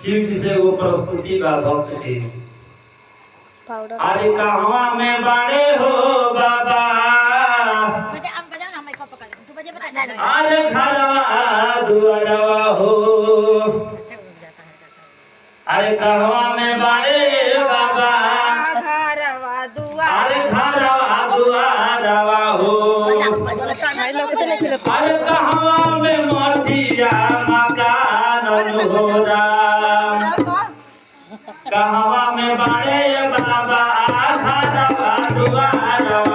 शिव जी से वो प्रस्तुति बा भक्त के। अरे कहवा में बाड़े हो बाबा, अरे घरवा दुआरवा हो, अरे कहवा में बाड़े बाबा, अरे घरवा दुआरवा हो, अरे कहवा में मठिया मकान हो राम, कहवा में बाड़े बाबा घरवा दुआरवा